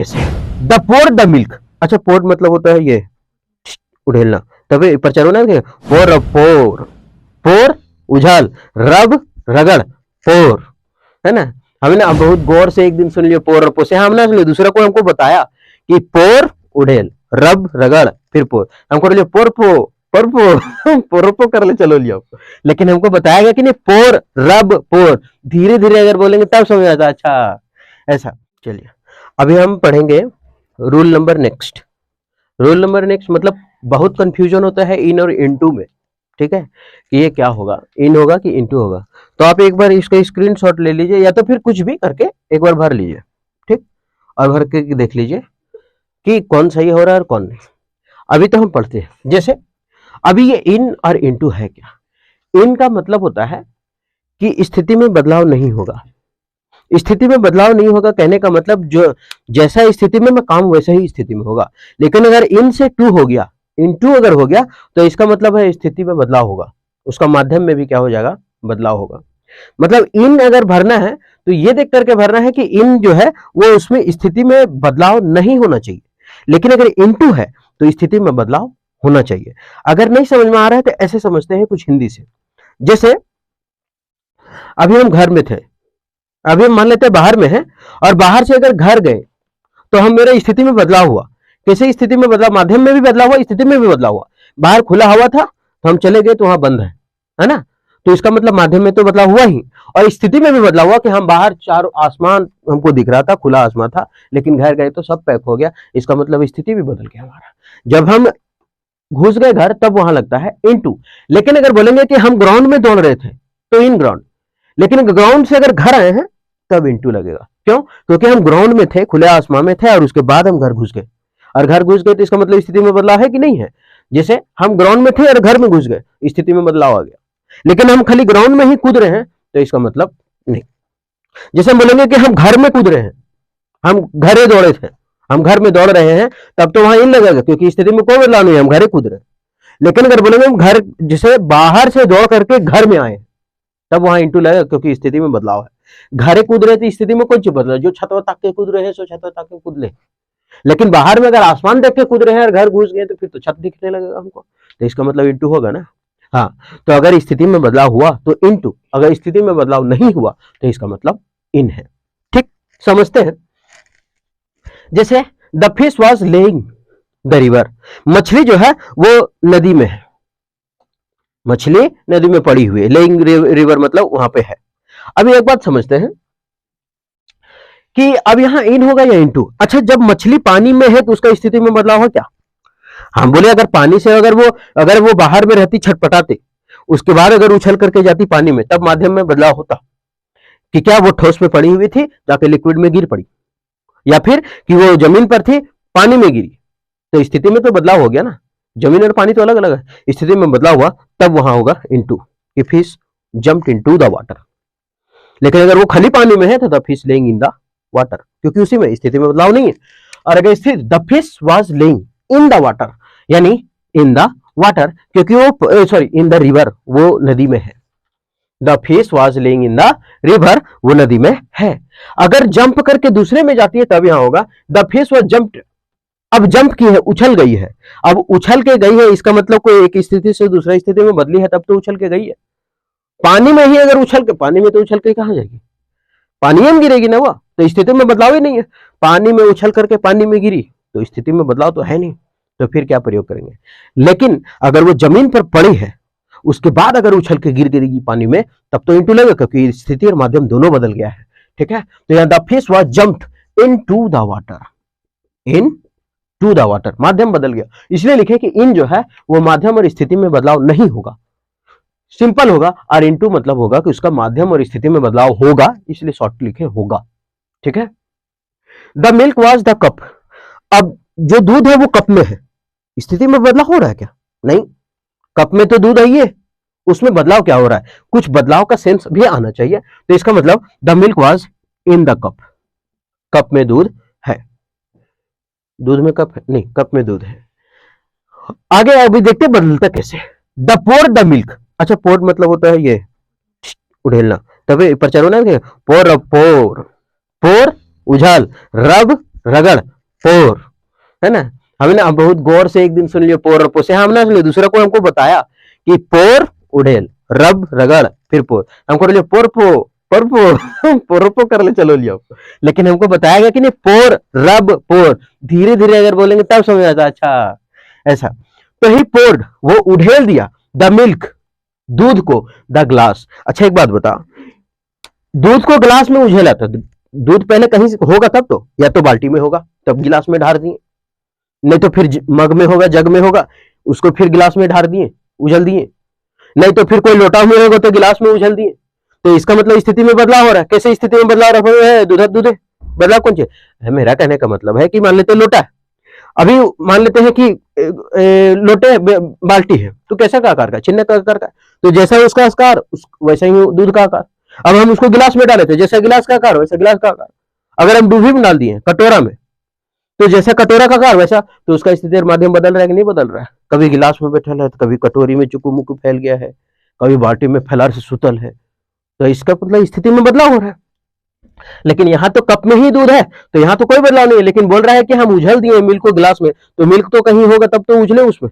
The pour the milk. अच्छा, पोर मतलब होता है ये उड़ेलना, तभी प्रचार होना है। पोर पोर, पोर उछाल, रब रगड़, पोर, है ना। हमने ना बहुत गौर से एक दिन सुन लिया पोर और पो से, हम ना सुन लिया, दूसरा कोई हमको बताया कि पोर उड़ेल, रब रगड़, फिर पोर, हमको लिया पोर पो, पर पो पोर पो कर ले, चलो लियो। लेकिन हमको बताया गया कि नहीं, पोर रब पोर, धीरे धीरे अगर बोलेंगे तब समझ आता। अच्छा ऐसा। चलिए अभी हम पढ़ेंगे rule number next. Rule number next मतलब बहुत कंफ्यूजन होता है इन और इनटू में, ठीक है, कि ये क्या होगा, इन होगा कि इनटू होगा। तो आप एक बार इसका स्क्रीनशॉट ले लीजिए या तो फिर कुछ भी करके एक बार भर लीजिए, ठीक, और भर के देख लीजिए कि कौन सही हो रहा है और कौन नहीं। अभी तो हम पढ़ते हैं, जैसे अभी ये इन और इनटू है क्या। इन का मतलब होता है कि स्थिति में बदलाव नहीं होगा। स्थिति में बदलाव नहीं होगा कहने का मतलब जो जैसा स्थिति में मैं काम वैसा ही स्थिति में होगा। लेकिन अगर इन से टू हो गया, इन टू अगर हो गया, तो इसका मतलब है स्थिति में बदलाव होगा, उसका माध्यम में भी क्या हो जाएगा, बदलाव होगा। मतलब इन अगर भरना है तो ये देख करके भरना है कि इन जो है वो उसमें स्थिति में बदलाव नहीं होना चाहिए। लेकिन अगर इन टू है तो स्थिति में बदलाव होना चाहिए। अगर नहीं समझ में आ रहा है तो ऐसे समझते हैं कुछ हिंदी से। जैसे अभी हम घर में थे, अभी हम मान लेते हैं बाहर में है, और बाहर से अगर घर गए तो हम मेरे स्थिति में बदलाव हुआ। कैसे स्थिति में बदलाव, माध्यम में भी बदलाव हुआ, स्थिति में भी बदलाव हुआ। बाहर खुला हुआ था तो हम चले गए तो वहां बंद है ना, तो इसका मतलब माध्यम में तो बदलाव हुआ ही, और स्थिति में भी बदलाव हुआ कि हम बाहर चारों आसमान हमको दिख रहा था, खुला आसमान था, लेकिन घर गए तो सब पैक हो गया, इसका मतलब स्थिति भी बदल गया हमारा। जब हम घुस गए घर तब वहां लगता है इनटू। लेकिन अगर बोलेंगे कि हम ग्राउंड में दौड़ रहे थे तो इन ग्राउंड, लेकिन ग्राउंड से अगर घर आए हैं तब इनटू लगेगा। क्यों? क्योंकि हम ग्राउंड में थे, खुले आसमान में थे, और उसके बाद हम घर घुस गए, और घर घुस गए तो इसका मतलब स्थिति में बदलाव है कि नहीं है। जैसे हम ग्राउंड में थे और घर में घुस गए, स्थिति में बदलाव आ गया। लेकिन हम खाली ग्राउंड में ही कूद रहे हैं तो इसका मतलब नहीं। जैसे हम बोलेंगे कि हम घर में कूद रहे हैं, हम घरे दौड़े थे, हम घर में दौड़ रहे हैं, तब तो वहां इन लगेगा क्योंकि स्थिति में कोई बदलाव नहीं है, हम घरे कूद रहे हैं। लेकिन अगर बोलेंगे हम घर, जैसे बाहर से दौड़ करके घर में आए, तब वहां इंटू लगेगा क्योंकि स्थिति में बदलाव है। घरे कूद रहे थे, स्थिति में कौन सी बदला, जो छत ताक के कूद रहे हैं सो छत ताक के कूद ले। लेकिन बाहर में अगर आसमान देख के कूद रहे हैं और घर घुस गए तो फिर तो छत दिखने लगेगा हमको, तो इसका मतलब इंटू होगा ना। हाँ, तो अगर स्थिति में बदलाव हुआ तो इंटू, अगर स्थिति में बदलाव नहीं हुआ तो इसका मतलब इन है। ठीक, समझते हैं। जैसे the fish was laying the river, मछली जो है वो नदी में है, मछली नदी में पड़ी हुई है, लेइंग रिवर मतलब वहां पे है। अभी एक बात समझते हैं कि अब यहां इन होगा या इनटू। अच्छा, जब मछली पानी में है तो उसका स्थिति में बदलाव हो क्या। हम बोले अगर पानी से अगर वो बाहर में रहती छटपटाते, उसके बाद अगर उछल करके जाती पानी में, तब माध्यम में बदलाव होता कि क्या वो ठोस में पड़ी हुई थी जाके लिक्विड में गिर पड़ी, या फिर कि वो जमीन पर थी पानी में गिरी, तो स्थिति में तो बदलाव हो गया ना। जमीन और पानी तो अलग अलग है, स्थिति में बदलाव हुआ तब वहां होगा इनटू, कि fish jumped into the water. लेकिन अगर वो खाली पानी में है तो the fish laying in the water, क्योंकि उसी में स्थिति में बदलाव नहीं है। और अगर स्थिति the fish was laying in the water, यानी इन द वाटर, क्योंकि वो सॉरी इन द रिवर, वो नदी में है। The fish was laying in the river, वो नदी में है। अगर जंप करके दूसरे में जाती है तब यहां होगा द फिश वाज जंप्ड। अब जंप की है, उछल गई है। अब उछल के गई है, इसका मतलब कोई एक स्थिति से दूसरा स्थिति में बदली है तब तो उछल के गई है। पानी में ही अगर उछल के, पानी में तो उछल के कहां जाएगी, पानी में गिरेगी ना वो, तो स्थिति में बदलाव ही नहीं है। पानी में उछल करके पानी में गिरी तो स्थिति में बदलाव तो है नहीं, तो फिर क्या प्रयोग करेंगे। लेकिन अगर वो जमीन पर पड़ी है, उसके बाद अगर उछल के गिर गिरेगी पानी में, तब तो इनटू लगेगा क्योंकि स्थिति और माध्यम दोनों बदल गया है। ठीक है, तो यहां the fish was jumped into the water, into the water, माध्यम बदल गया, इसलिए लिखे कि इन जो है वो माध्यम और स्थिति में बदलाव नहीं होगा, सिंपल होगा। और इनटू मतलब होगा कि उसका माध्यम और स्थिति में बदलाव होगा, इसलिए शॉर्ट लिखे होगा। ठीक है, the milk was the cup, अब जो दूध है वो कप में है, स्थिति में बदलाव हो रहा है क्या, नहीं, कप में तो दूध है ये, उसमें बदलाव क्या हो रहा है, कुछ बदलाव का सेंस भी आना चाहिए। तो इसका मतलब the milk was in the cup, cup में दूध है, दूध में कप है नहीं, कप में दूध है। आगे अभी देखते बदलता कैसे। द पोर द मिल्क, अच्छा पोर मतलब होता है ये उड़ेलना, तभी प्रचार होना है। पोर पोर, पोर उछाल, रब रगड़, पोर, है ना। हमने ना बहुत गौर से एक दिन सुन लिया पोर और पो से, हमने सुन लिया, दूसरा को हमको बताया कि पोर उड़ेल, रब रगड़, फिर पोर, हमको लिया पोर पो, पर पो पोरपो कर ले, चलो लियो। लेकिन हमको बताया गया कि नहीं, पोर रब पोर, धीरे धीरे अगर बोलेंगे तब समझ आता, अच्छा ऐसा। तो ही पोर्ड, वो उड़ेल दिया, द मिल्क, दूध को, द ग्लास। अच्छा एक बात बता, दूध को गिलास में उझेला था, दूध पहले कहीं से होगा तब तो, या तो बाल्टी में होगा तब गिलास में ढार दिए, नहीं तो फिर मग में होगा, जग में होगा, उसको फिर गिलास में ढार दिए, उझल दिए, नहीं तो फिर कोई लोटा में होगा तो गिलास में उझल दिए। तो इसका मतलब स्थिति में बदलाव हो रहा है। कैसे स्थिति में बदलाव हो रहा है? दूध दूध बदलाव कौन सी? मेरा कहने का मतलब है कि मान लेते लोटा है, अभी मान लेते हैं कि लोटे बाल्टी है, तो कैसा का आकार का? चिन्ह का आकार का, तो जैसा उसका आकार वैसा ही दूध का आकार। अब हम उसको गिलास में डाले थे, जैसा गिलास का आकार वैसा गिलास का आकार। अगर हम डूबी में डाल दिए कटोरा में, तो जैसा कटोरा का आकार वैसा, तो उसका स्थिति और माध्यम बदल रहा है कि नहीं बदल रहा है? कभी गिलास में बैठा है, तो कभी कटोरी में चुकू मुकू फैल गया है, कभी बाल्टी में फैलार से सुतल है, तो इसका मतलब स्थिति में बदलाव हो रहा है। लेकिन यहां तो कप में ही दूध है, तो यहां तो कोई बदलाव नहीं है, लेकिन बोल रहा है कि हम उझल दिए मिल्क को गिलास में, तो मिल्क तो कहीं होगा तब तो उझले, उसमें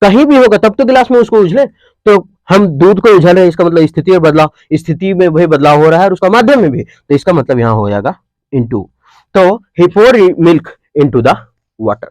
कहीं भी होगा तब तो गिलास में उसको उझले। तो हम दूध को उझल रहे, इसका मतलब स्थिति में बदलाव, स्थिति में भी बदलाव हो रहा है और उसका माध्यम में भी, तो इसका मतलब यहां हो जाएगा इनटू। तो ही पोर मिल्क इनटू द वाटर।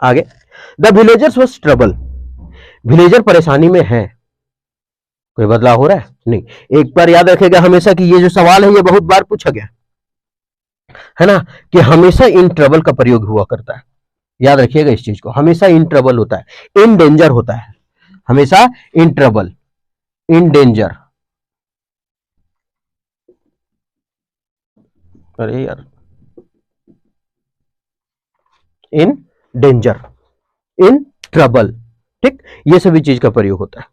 आगे, the villagers was trouble, villager परेशानी में है, कोई बदलाव हो रहा है? नहीं। एक बार याद रखेगा हमेशा कि ये जो सवाल है ये बहुत बार पूछा गया है ना, कि हमेशा इन ट्रबल का प्रयोग हुआ करता है। याद रखिएगा इस चीज को, हमेशा इन ट्रबल होता है, इन डेंजर होता है, हमेशा इन ट्रबल, इन डेंजर। अरे यार, इन डेंजर, इन ट्रबल, ठीक, ये सभी चीज का प्रयोग होता है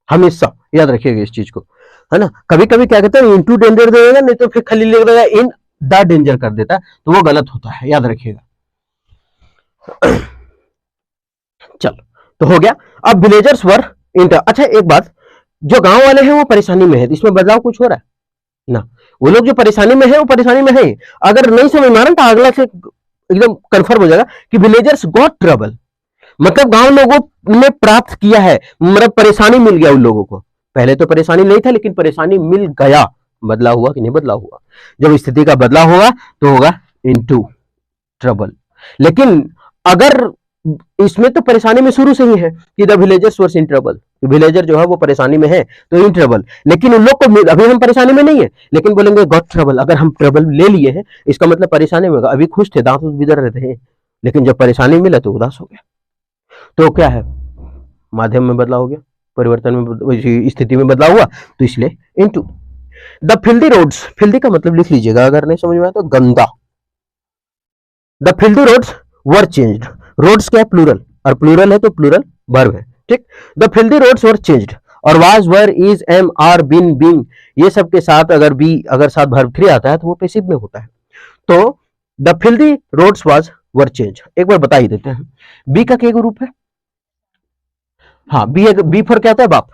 हमेशा, याद रखिएगा इस चीज को, है ना। कभी कभी क्या कहते हैं, इनटू डेंजर दे देगा, नहीं तो फिर खाली लिख देगा इन द डेंजर कर देता है, तो वो गलत होता है, याद रखिएगा। चलो, तो हो गया। अब विलेजर्स वर इंटर। अच्छा एक बात, जो गांव वाले हैं वो परेशानी में है, इसमें बदलाव कुछ हो रहा है ना? वो लोग जो परेशानी में है वो परेशानी में है। अगर नहीं समझ में आ रहा तो अगला से एकदम कंफर्म हो जाएगा कि विलेजर्स गॉट ट्रबल, मतलब गांव लोगों ने प्राप्त किया है, मतलब परेशानी मिल गया उन लोगों को। पहले तो परेशानी नहीं था, लेकिन परेशानी मिल गया। बदलाव हुआ कि नहीं बदलाव हुआ? जब स्थिति का बदलाव होगा तो होगा इनटू ट्रबल। लेकिन अगर इसमें तो परेशानी में शुरू से ही है कि the villagers were in trouble, villager जो है वो परेशानी में है, तो इन ट्रबल। लेकिन उन लोग को अभी हम परेशानी में नहीं है, लेकिन बोलेंगे गॉट ट्रबल। अगर हम ट्रबल ले लिए हैं इसका मतलब परेशानी में होगा। अभी खुश थे, दांत बिदर रहे थे, लेकिन जब परेशानी मिला तो उदास हो गया। तो क्या है, माध्यम में बदलाव हो गया, परिवर्तन में, स्थिति में बदलाव हुआ, तो इसलिए into. The filthy roads, filthy का मतलब लिख लीजिएगा अगर नहीं समझ में आया तो, गंदा। The filthy roads were changed, roads क्या है? प्लूरल, और प्लूरल है तो प्लूरल वर्ब है, ठीक। The filthy roads were changed, और was were is am are been being, ये सब के साथ अगर बी अगर साथ वर्ब 3 आता है तो वो पैसिव में होता है। तो the filthy roads was were change, एक बार बता ही देते हैं। बी का क्या रूप है? हाँ, बी फॉर क्या होता है? बाप।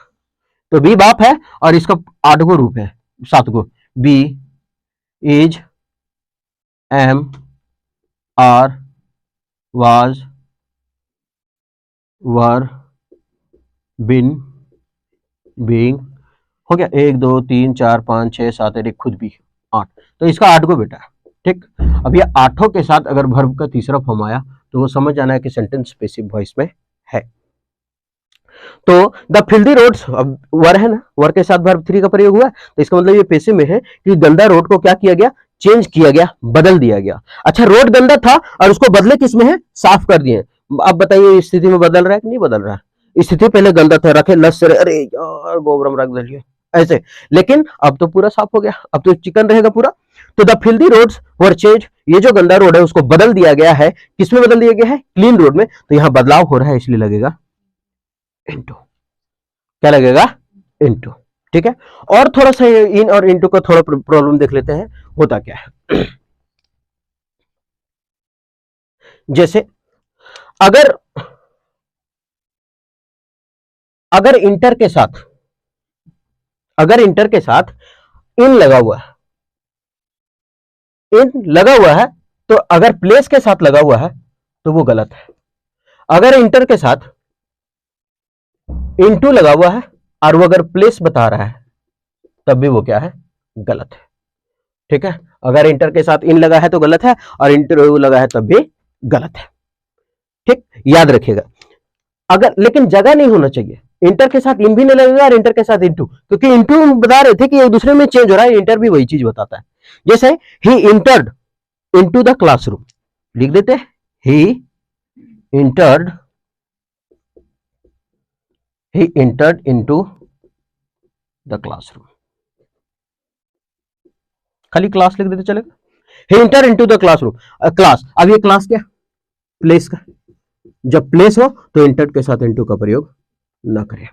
तो बी बाप है, और इसका 8 गो रूप है, 7 go. Be, is, am, are, was, were, been, being. हो गया 1 2 3 4 5 6 7 8, खुद भी 8। तो इसका 8 गो बेटा है, ठीक। अब ये 8 के साथ अगर वर्ब का तीसरा फॉर्म आया तो वो समझ जाना है कि सेंटेंस पैसिव वॉइस में है। तो द फिल्दी रोड्स, अब वर है ना, वर के साथ वर्ब 3 का प्रयोग हुआ, तो इसका मतलब ये पैसिव में है कि गंदा रोड को क्या किया गया? चेंज किया गया, बदल दिया गया। अच्छा, रोड गंदा था और उसको बदले किस में है? साफ कर दिए। अब बताइए स्थिति में बदल रहा है कि नहीं बदल रहा है? स्थिति पहले गंदा था, रखे लस से, अरे यार गोबरम रख दिया ऐसे, लेकिन अब तो पूरा साफ हो गया, अब तो चिकन रहेगा पूरा। तो the filthy roads were change, ये जो गंदा रोड है उसको बदल दिया गया है, किसमें बदल दिया गया है? क्लीन रोड में। तो यहां बदलाव हो रहा है, इसलिए लगेगा इनटू। क्या लगेगा? इनटू, ठीक है। और थोड़ा सा इन और इनटू का थोड़ा प्रॉब्लम देख लेते हैं, होता क्या है। जैसे अगर अगर इंटर के साथ, अगर इंटर के साथ इन लगा हुआ है, इन लगा हुआ है, तो अगर प्लेस के साथ लगा हुआ है तो वो गलत है। अगर इंटर के साथ इनटू लगा हुआ है और वो अगर प्लेस बता रहा है तब भी वो क्या है, गलत है। ठीक है, अगर इंटर के साथ इन लगा है तो गलत है और इंटर लगा है तब भी गलत है। ठीक, याद रखिएगा। अगर लेकिन जगह नहीं होना चाहिए, इंटर के साथ इन भी नहीं लगेगा और इंटर के साथ इनटू, क्योंकि इनटू बता रहे थे कि एक दूसरे में चेंज हो रहा है, इंटर भी वही चीज बताता है। जैसे he entered into the classroom, लिख देते हैं he entered into the classroom, खाली क्लास लिख देते चलेगा। He enter into the classroom, class, अब ये क्लास क्या, प्लेस का, जब प्लेस हो तो इंटर के साथ इनटू का प्रयोग ना करें,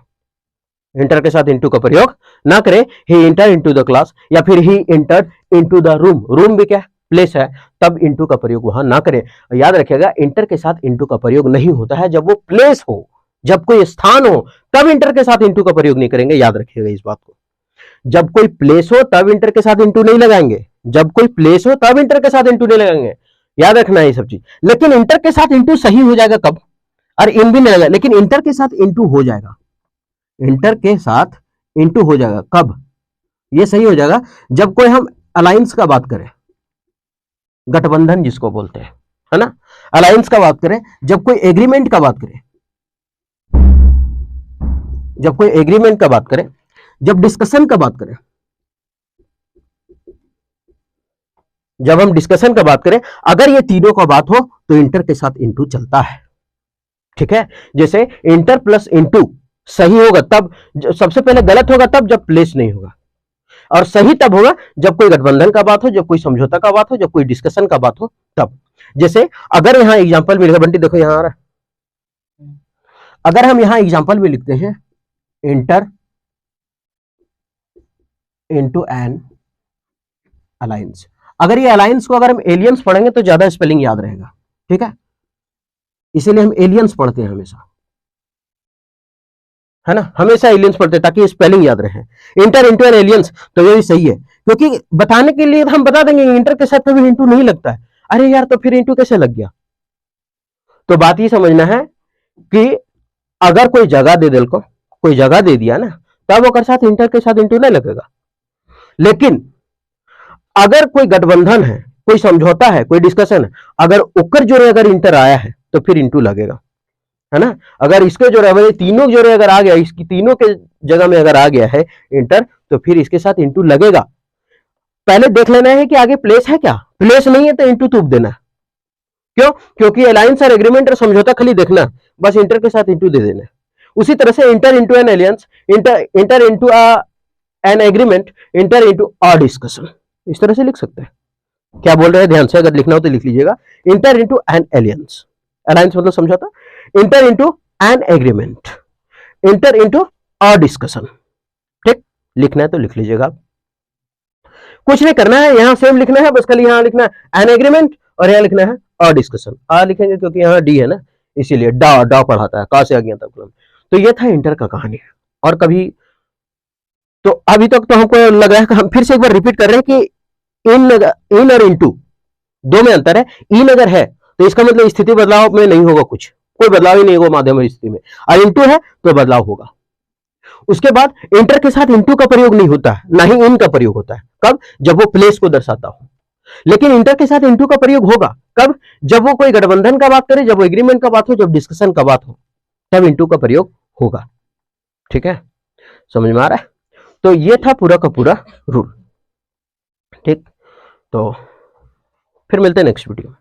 इंटर के साथ इनटू का प्रयोग ना करें। He enter into the class या फिर he enter into the room, room भी क्या प्लेस है, तब इनटू का प्रयोग वहां ना करें। याद रखिएगा, इंटर के साथ इनटू का प्रयोग नहीं होता है जब वो प्लेस हो, जब कोई स्थान हो तब इंटर के साथ इनटू का प्रयोग नहीं करेंगे। याद रखिएगा इस बात को, जब कोई प्लेस हो तब इंटर के साथ इनटू नहीं लगाएंगे, जब कोई प्लेस हो तब इंटर के साथ इनटू नहीं लगाएंगे। याद रखना है ये सब चीज। लेकिन इंटर के साथ इनटू सही हो जाएगा कब, और इन भी नहीं लगा, लेकिन इंटर के साथ इनटू हो जाएगा, इंटर के साथ इनटू हो जाएगा कब, ये सही हो जाएगा जब कोई हम अलायंस का बात करें, गठबंधन जिसको बोलते हैं, है ना, अलायंस का बात करें, जब कोई एग्रीमेंट का बात करें, जब कोई एग्रीमेंट का बात करें, जब डिस्कशन का बात करें, जब हम डिस्कशन का बात करें, अगर ये तीनों का बात हो तो इंटर के साथ इनटू चलता है। ठीक है, जैसे इंटर प्लस इनटू सही होगा तब, सबसे पहले गलत होगा तब जब प्लेस नहीं होगा, और सही तब होगा जब कोई गठबंधन का बात हो, जब कोई समझौता का बात हो, जब कोई डिस्कशन का बात हो तब। जैसे अगर यहां एग्जांपल में लिखा, बंटी देखो यहां आ रहा है, अगर हम यहां एग्जांपल में लिखते हैं इंटर इनटू एन अलायंस, अगर ये अलायंस को अगर हम एलियंस पढ़ेंगे तो ज्यादा स्पेलिंग याद रहेगा। ठीक है, इसीलिए हम एलियंस पढ़ते हैं हमेशा, है ना, हमेशा एलियंस पढ़ते हैं ताकि स्पेलिंग याद रहे। इंटर इंटू एन एलियंस, तो ये भी सही है, क्योंकि बताने के लिए हम बता देंगे इंटर के साथ कभी इंटू नहीं लगता है। अरे यार, तो फिर इंटू कैसे लग गया? तो बात ये समझना है कि अगर कोई जगह दे दिल को, कोई जगह दे दिया ना, तब वो साथ इंटर के साथ इंटू नहीं लगेगा। लेकिन अगर कोई गठबंधन है, कोई समझौता है, कोई डिस्कशन है, अगर उकर जोड़े अगर इंटर आया है तो फिर इंटू लगेगा, है ना। अगर इसके जोड़े, तीनों जोड़े अगर आ गया, इसकी तीनों के जगह में अगर आ गया है इंटर, तो फिर इसके साथ इंटू लगेगा। पहले देख लेना है कि आगे प्लेस है क्या, प्लेस नहीं है तो इंटू तुप देना। क्यों? क्योंकि अलायंस और एग्रीमेंट और समझौता खाली देखना, बस इंटर के साथ इंटू दे देना। उसी तरह से enter into an alliance, enter into an agreement, enter into a discussion, इस तरह से लिख सकते हैं। क्या बोल रहे हैं ध्यान से, अगर लिखना हो तो लिख लीजिएगा। Enter into an alliance, alliance मतलब समझौता, enter into an agreement, enter into a discussion. ठीक, लिखना है तो लिख लीजिएगा, कुछ नहीं करना है, यहां सेम लिखना है, बस खाली यहां लिखना है एन एग्रीमेंट और यहां लिखना है अ डिस्कशन। आ लिखेंगे क्योंकि यहां डी है ना, इसीलिए डा डा पढ़ाता है, का से आ गया था। तो ये था इंटर का कहानी। और कभी तो अभी तक तो हमको लग रहा है कि हम फिर से एक बार रिपीट कर रहे हैं कि इन और इनटू दो में अंतर है। इन अगर है तो इसका मतलब स्थिति बदलाव में नहीं होगा, कुछ कोई बदलाव ही नहीं होगा माध्यम स्थिति में, और इनटू है तो बदलाव होगा। उसके बाद इंटर के साथ इनटू का प्रयोग नहीं होता है, ना ही इन का प्रयोग होता है। कब? जब वो प्लेस को दर्शाता हो। लेकिन इंटर के साथ इनटू का प्रयोग होगा कब? जब वो कोई गठबंधन का बात करे, जब वो एग्रीमेंट का बात हो, जब डिस्कशन का बात हो, तब इंटू का प्रयोग होगा। ठीक है, समझ में आ रहा है? तो ये था पूरा का पूरा रूल। ठीक, तो फिर मिलते हैं नेक्स्ट वीडियो में।